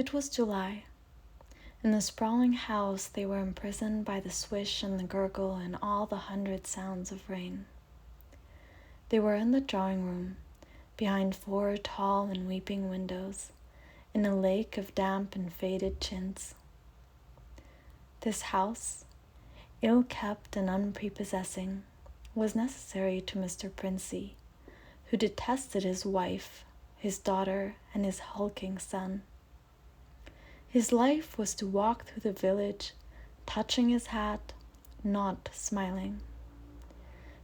It was July. In the sprawling house they were imprisoned by the swish and the gurgle and all the 100 sounds of rain. They were in the drawing room, behind 4 tall and weeping windows, in a lake of damp and faded chintz. This house, ill-kept and unprepossessing, was necessary to Mr. Princey, who detested his wife, his daughter, and his hulking son. His life was to walk through the village, touching his hat, not smiling.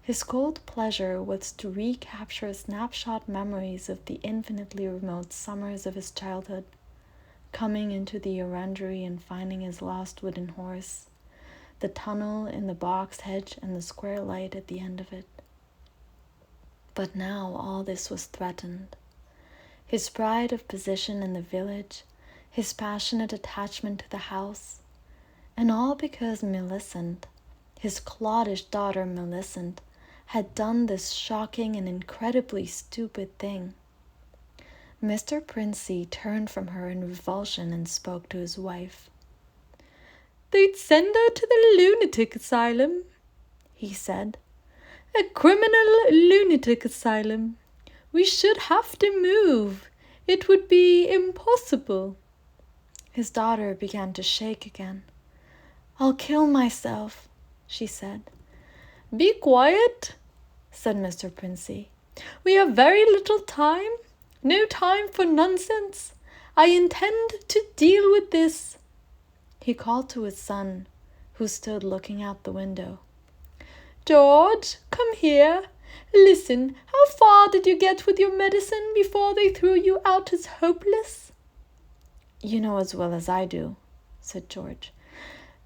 His cold pleasure was to recapture snapshot memories of the infinitely remote summers of his childhood, coming into the orangery and finding his lost wooden horse, the tunnel in the box hedge and the square light at the end of it. But now all this was threatened. His pride of position in the village, his passionate attachment to the house, and all because Millicent, his cloddish daughter Millicent, had done this shocking and incredibly stupid thing. Mr. Princey turned from her in revulsion and spoke to his wife. "They'd send her to the lunatic asylum," he said. "A criminal lunatic asylum. We should have to move. It would be impossible." His daughter began to shake again. "I'll kill myself," she said. "Be quiet," said Mr. Princey. "We have very little time. No time for nonsense. I intend to deal with this." He called to his son, who stood looking out the window. "George, come here. Listen, how far did you get with your medicine before they threw you out as hopeless?" "You know as well as I do," said George.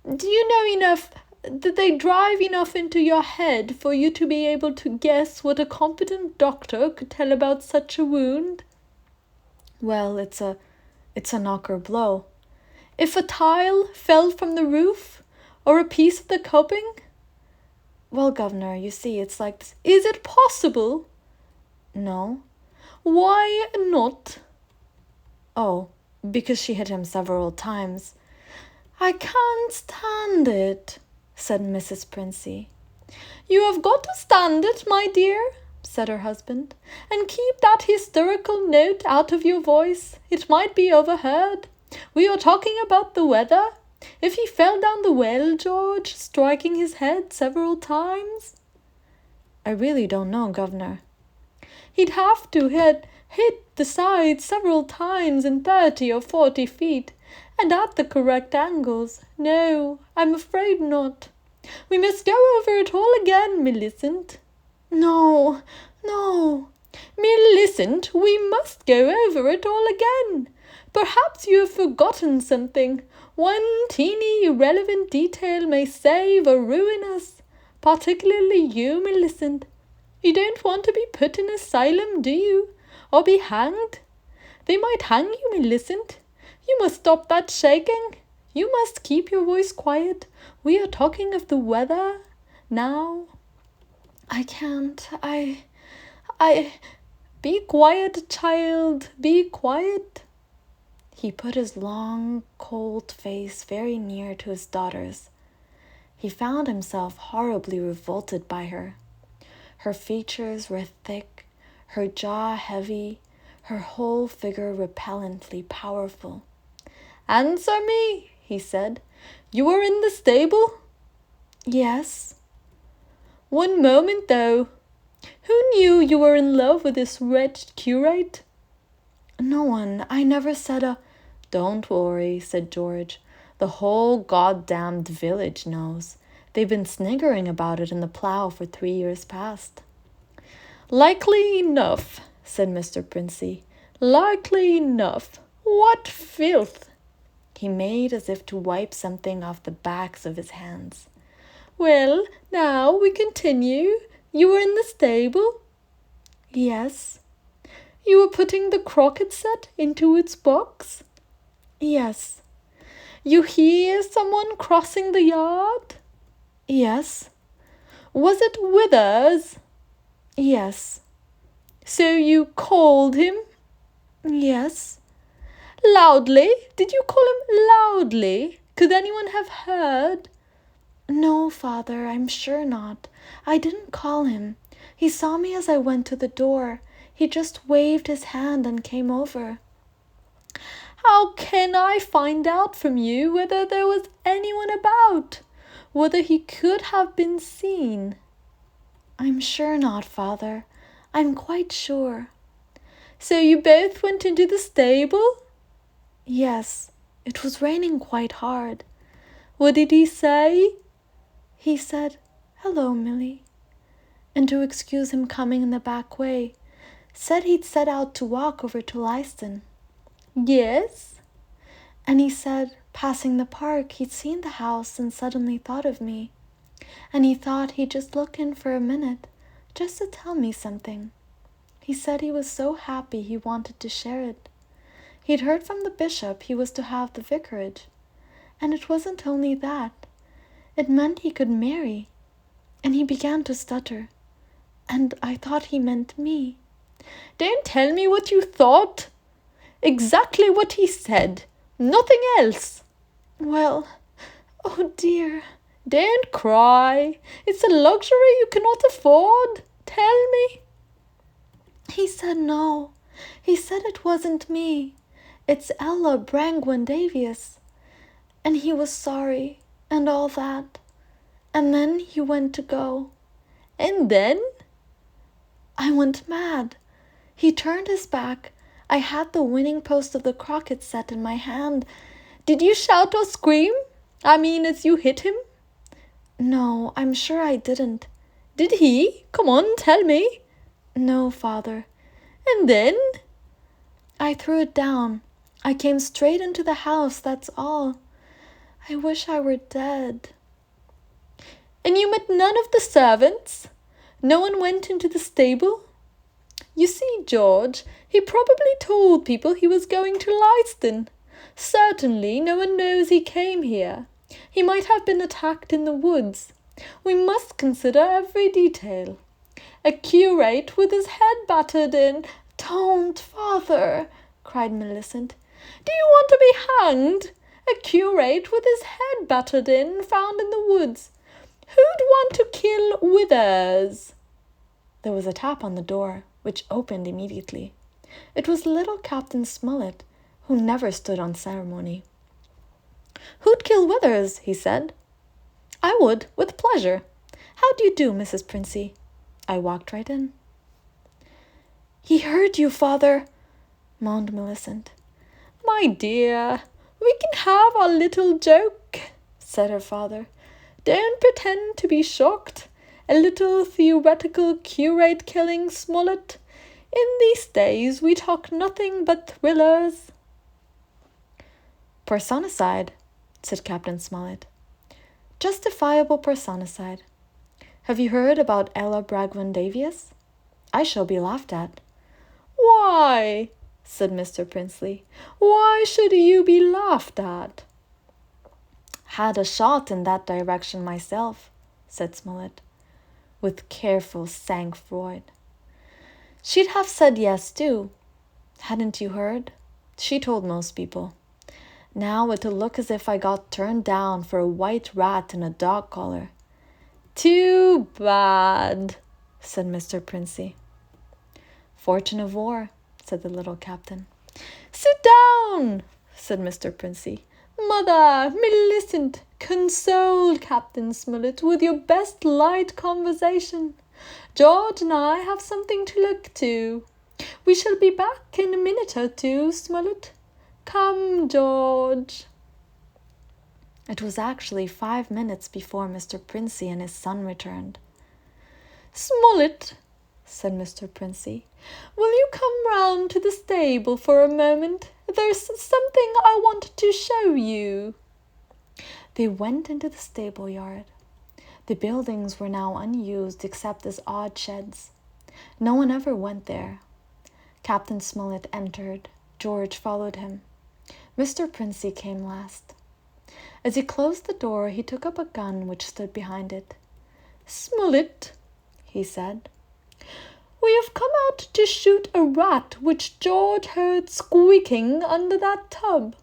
"Do you know enough? Did they drive enough into your head for you to be able to guess what a competent doctor could tell about such a wound?" "Well, it's a knocker blow." "If a tile fell from the roof, or a piece of the coping?" "Well, governor, you see, it's like this." "Is it possible?" "No." "Why not?" "Oh, because she hit him several times." "I can't stand it," said Mrs. Princey. "You have got to stand it, my dear," said her husband, "and keep that hysterical note out of your voice. It might be overheard. We are talking about the weather. If he fell down the well, George, striking his head several times?" "I really don't know, governor." "He'd have to had hit the side several times in 30 or 40 feet, and at the correct angles. No, I'm afraid not. We must go over it all again, Millicent." "No, no." "Millicent, we must go over it all again. Perhaps you have forgotten something. One teeny irrelevant detail may save or ruin us, particularly you, Millicent. You don't want to be put in asylum, do you? Or be hanged? They might hang you, Millicent. You must stop that shaking. You must keep your voice quiet. We are talking of the weather now." "I can't. I... Be quiet, child. Be quiet." He put his long, cold face very near to his daughter's. He found himself horribly revolted by her. Her features were thick, her jaw heavy, her whole figure repellently powerful. "Answer me," he said. "You were in the stable?" "Yes." "One moment, though. Who knew you were in love with this wretched curate?" "No one. I never said a—" "Don't worry," said George. "The whole goddamned village knows. They've been sniggering about it in the Plough for 3 years past." "Likely enough," said Mr. Princey. "Likely enough. What filth!" He made as if to wipe something off the backs of his hands. "Well, now we continue. You were in the stable?" "Yes." "You were putting the croquet set into its box?" "Yes." "You hear someone crossing the yard?" "Yes." "Was it Withers?" "Yes." "So you called him?" "Yes." Loudly? Did you call him loudly? Could anyone have heard? No, Father, I'm sure not. I didn't call him. He saw me as I went to the door. He just waved his hand and came over. How can I find out from you whether there was anyone about? Whether he could have been seen? I'm sure not, Father. I'm quite sure. So you both went into the stable? Yes, it was raining quite hard. What did he say? He said, "Hello, Millie," and to excuse him coming in the back way, said he'd set out to walk over to Leiston. Yes? And he said, passing the park, he'd seen the house and suddenly thought of me. And he thought he'd just look in for a minute, just to tell me something. He said he was so happy he wanted to share it. He'd heard from the bishop he was to have the vicarage. And it wasn't only that. It meant he could marry. And he began to stutter. And I thought he meant me. Don't tell me what you thought. Exactly what he said. Nothing else. Well, oh dear. Don't cry. It's a luxury you cannot afford. Tell me. He said no. He said it wasn't me. It's Ella Brangwen Davies. And he was sorry, and all that. And then he went to go. And then? I went mad. He turned his back. I had the winning post of the croquet set in my hand. Did you shout or scream? I mean, as you hit him? No, I'm sure I didn't. Did he? Come on, tell me. No, Father. And then? I threw it down. I came straight into the house, that's all. I wish I were dead. And you met none of the servants? No one went into the stable? You see, George, he probably told people he was going to Leiston. Certainly no one knows he came here. He might have been attacked in the woods. We must consider every detail. A curate with his head battered in— Don't, Father, cried Millicent. Do you want to be hanged? A curate with his head battered in, found in the woods. Who'd want to kill Withers? There was a tap on the door, which opened immediately. It was little Captain Smollett, who never stood on ceremony. Who'd kill Withers? He said. I would, with pleasure. How do you do, Mrs. Princey? I walked right in. He heard you, Father, moaned Millicent. My dear, we can have our little joke, said her father. Don't pretend to be shocked. A little theoretical curate killing Smollett. In these days we talk nothing but thrillers. Personicide, said Captain Smollett. Justifiable personicide. Have you heard about Ella Bragwin Davies? I shall be laughed at. Why? Said Mr. Princely. Why should you be laughed at? Had a shot in that direction myself, said Smollett, with careful sang-froid. She'd have said yes, too. Hadn't you heard? She told most people. Now it'll look as if I got turned down for a white rat in a dog collar. Too bad, said Mr. Princey. Fortune of war, said the little captain. Sit down, said Mr. Princey. Mother, Millicent, console Captain Smollett with your best light conversation. George and I have something to look to. We shall be back in a minute or two, Smollett. Come, George. It was actually 5 minutes before Mr. Princey and his son returned. Smollett, said Mr. Princey, will you come round to the stable for a moment? There's something I want to show you. They went into the stable yard. The buildings were now unused except as odd sheds. No one ever went there. Captain Smollett entered. George followed him. Mr. Princey came last. As he closed the door, he took up a gun which stood behind it. Smollett, he said, We have come out to shoot a rat which George heard squeaking under that tub.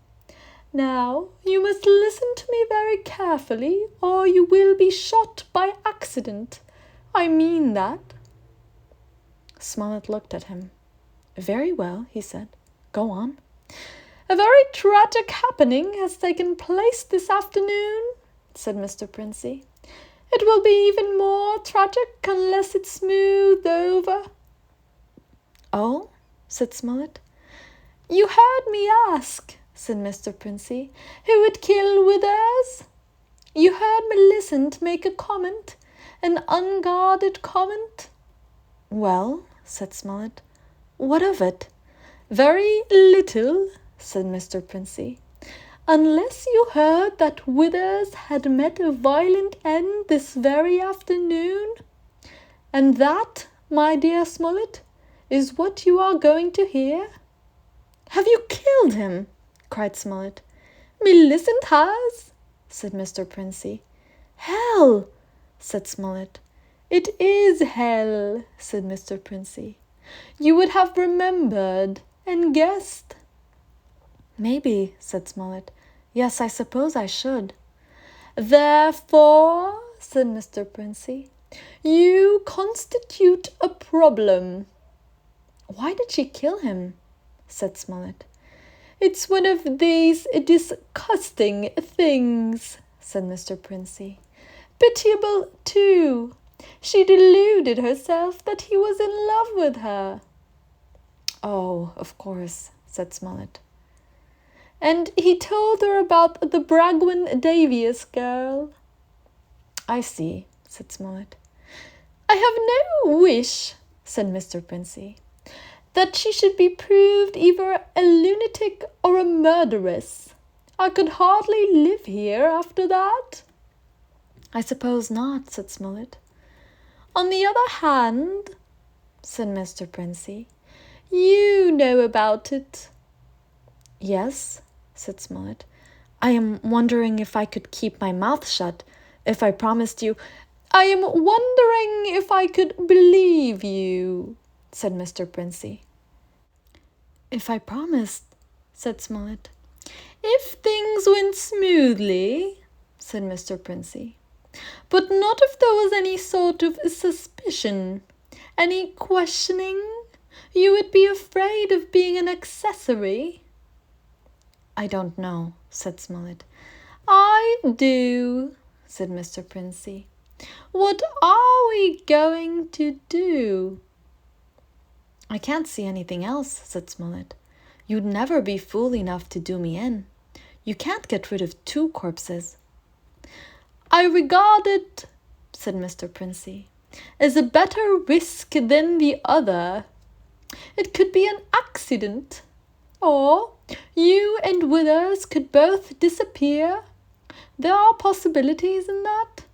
Now, you must listen to me very carefully, or you will be shot by accident. I mean that." Smollett looked at him. "Very well," he said. "Go on." "A very tragic happening has taken place this afternoon," said Mr. Princey. "It will be even more tragic unless it's smoothed over." "Oh?" said Smollett. "You heard me ask," said Mr. Princey, "who would kill Withers? You heard Millicent make a comment, an unguarded comment." "Well," said Smollett, "what of it?" "Very little," said Mr. Princey, "unless you heard that Withers had met a violent end this very afternoon. And that, my dear Smollett, is what you are going to hear." "Have you killed him?" cried Smollett. "Millicent has," said Mr. Princey. "Hell!" said Smollett. "It is hell," said Mr. Princey. "You would have remembered and guessed." "Maybe," said Smollett. "Yes, I suppose I should." "Therefore," said Mr. Princey, "you constitute a problem." "Why did she kill him?" said Smollett. "It's one of these disgusting things," said Mr. Princey. "Pitiable, too. She deluded herself that he was in love with her." "Oh, of course," said Smollett. "And he told her about the Bragwin Davies girl." "I see," said Smollett. "I have no wish," said Mr. Princey, "that she should be proved either a lunatic or a murderess. I could hardly live here after that." "I suppose not," said Smollett. "On the other hand," said Mr. Princey, "you know about it." "Yes," said Smollett. "I am wondering if I could keep my mouth shut, if I promised you—" "I am wondering if I could believe you," said Mr. Princey. "If I promised," said Smollett. "If things went smoothly," said Mr. Princey. "But not if there was any sort of suspicion, any questioning. You would be afraid of being an accessory." "I don't know," said Smollett. "I do," said Mr. Princey. "What are we going to do?" "I can't see anything else," said Smollett. "You'd never be fool enough to do me in. You can't get rid of 2 corpses." "I regard it," said Mr. Princey, "as a better risk than the other. It could be an accident, or you and Withers could both disappear. There are possibilities in that."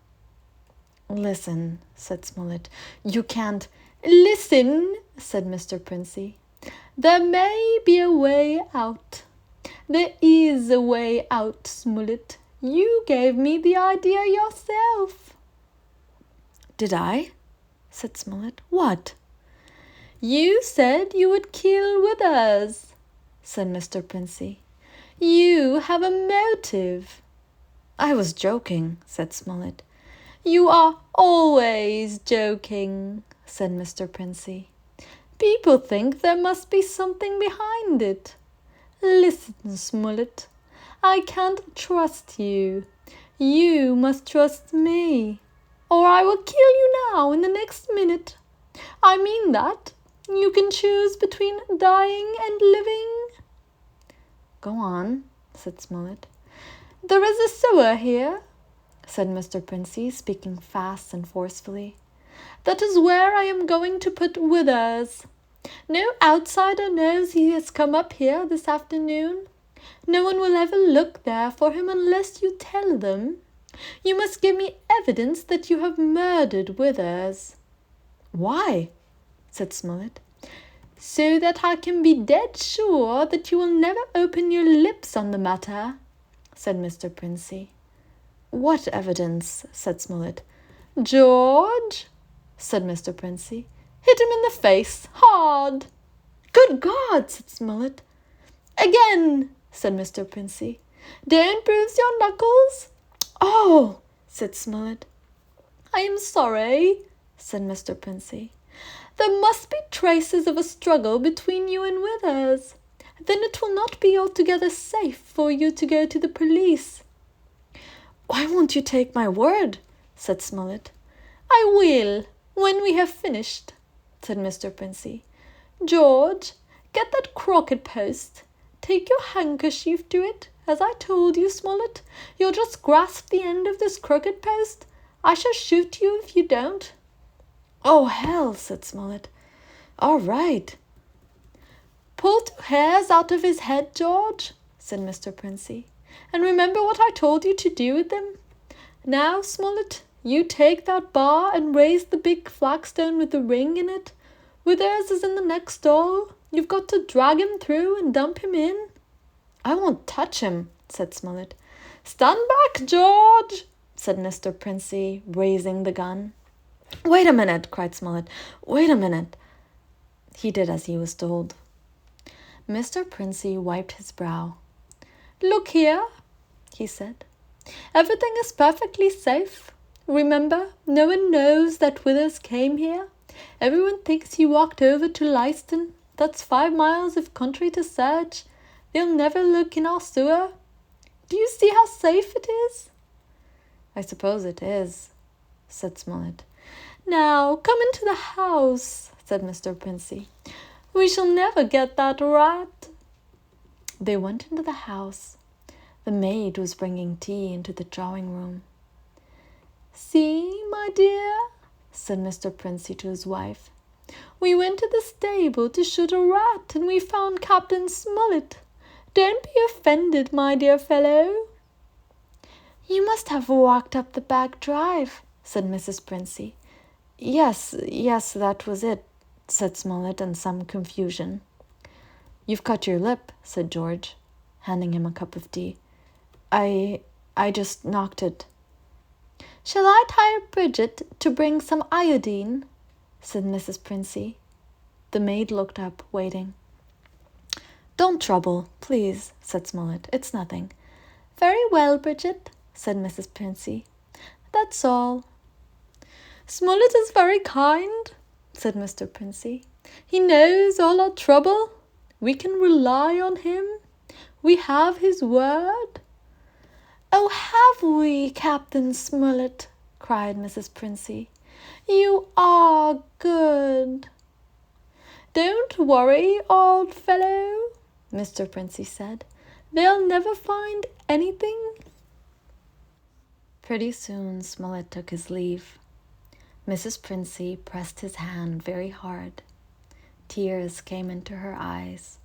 "Listen," said Smollett, "you can't—" "Listen," said Mr. Princey. "There may be a way out. There is a way out, Smollett. You gave me the idea yourself." "Did I?" said Smollett. "What?" "You said you would kill Withers," said Mr. Princey. "You have a motive." "I was joking," said Smollett. "You are always joking," said Mr. Princey. "People think there must be something behind it. Listen, Smollett, I can't trust you. You must trust me, or I will kill you now in the next minute. I mean that. You can choose between dying and living." "Go on," said Smollett. "There is a sewer here," said Mr. Princey, speaking fast and forcefully. "That is where I am going to put Withers. No outsider knows he has come up here this afternoon. No one will ever look there for him unless you tell them. You must give me evidence that you have murdered Withers." "Why?" said Smollett. "So that I can be dead sure that you will never open your lips on the matter," said Mr. Princey. "What evidence?" said Smollett. "George," said Mr. Princey. Hit him in the face, hard. Good God, said Smollett. Again, said Mr. Princey. Don't bruise your knuckles. Oh, said Smollett. I am sorry, said Mr. Princey. There must be traces of a struggle between you and Withers. Then it will not be altogether safe for you to go to the police. Why won't you take my word? Said Smollett. I will, when we have finished, said Mr. Princey. George, get that croquet post. Take your handkerchief to it, as I told you, Smollett. You'll just grasp the end of this croquet post. I shall shoot you if you don't. Oh, hell, said Smollett. All right. Pull 2 hairs out of his head, George, said Mr. Princey, and remember what I told you to do with them. Now, Smollett, you take that bar and raise the big flagstone with the ring in it. Withers is in the next stall. You've got to drag him through and dump him in. I won't touch him, said Smollett. Stand back, George, said Mr. Princey, raising the gun. Wait a minute, cried Smollett. Wait a minute. He did as he was told. Mr. Princey wiped his brow. Look here, he said. Everything is perfectly safe. Remember, no one knows that Withers came here. Everyone thinks he walked over to Leiston. That's 5 miles of country to search. They'll never look in our sewer. Do you see how safe it is? I suppose it is, said Smollett. Now, come into the house, said Mr. Princey. We shall never get that rat. They went into the house. The maid was bringing tea into the drawing room. See, my dear, said Mr. Princey to his wife. We went to the stable to shoot a rat, and we found Captain Smollett. Don't be offended, my dear fellow. You must have walked up the back drive, said Mrs. Princey. Yes, that was it, said Smollett in some confusion. You've cut your lip, said George, handing him a cup of tea. I just knocked it. Shall I tire Bridget to bring some iodine? Said Mrs. Princey. The maid looked up, waiting. Don't trouble, please, said Smollett. It's nothing. Very well, Bridget, said Mrs. Princey. That's all. Smollett is very kind, said Mr. Princey. He knows all our trouble. We can rely on him. We have his word. Oh, have we, Captain Smollett? Cried Mrs. Princey. You are good. Don't worry, old fellow, Mr. Princey said. They'll never find anything. Pretty soon Smollett took his leave. Mrs. Princey pressed his hand very hard. Tears came into her eyes.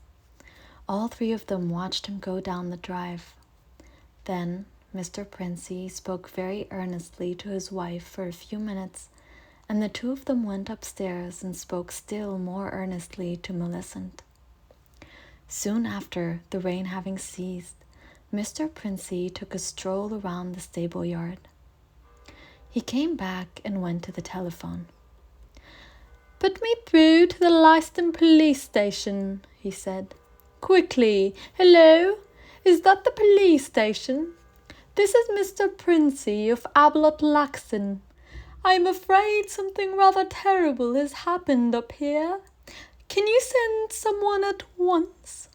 All 3 of them watched him go down the drive. Then Mr. Princey spoke very earnestly to his wife for a few minutes, and the 2 of them went upstairs and spoke still more earnestly to Millicent. Soon after, the rain having ceased, Mr. Princey took a stroll around the stable yard. He came back and went to the telephone. Put me through to the Leiston police station, he said. Quickly. Hello? Is that the police station? This is Mr. Princey of Ablot Laxton. I am afraid something rather terrible has happened up here. Can you send someone at once?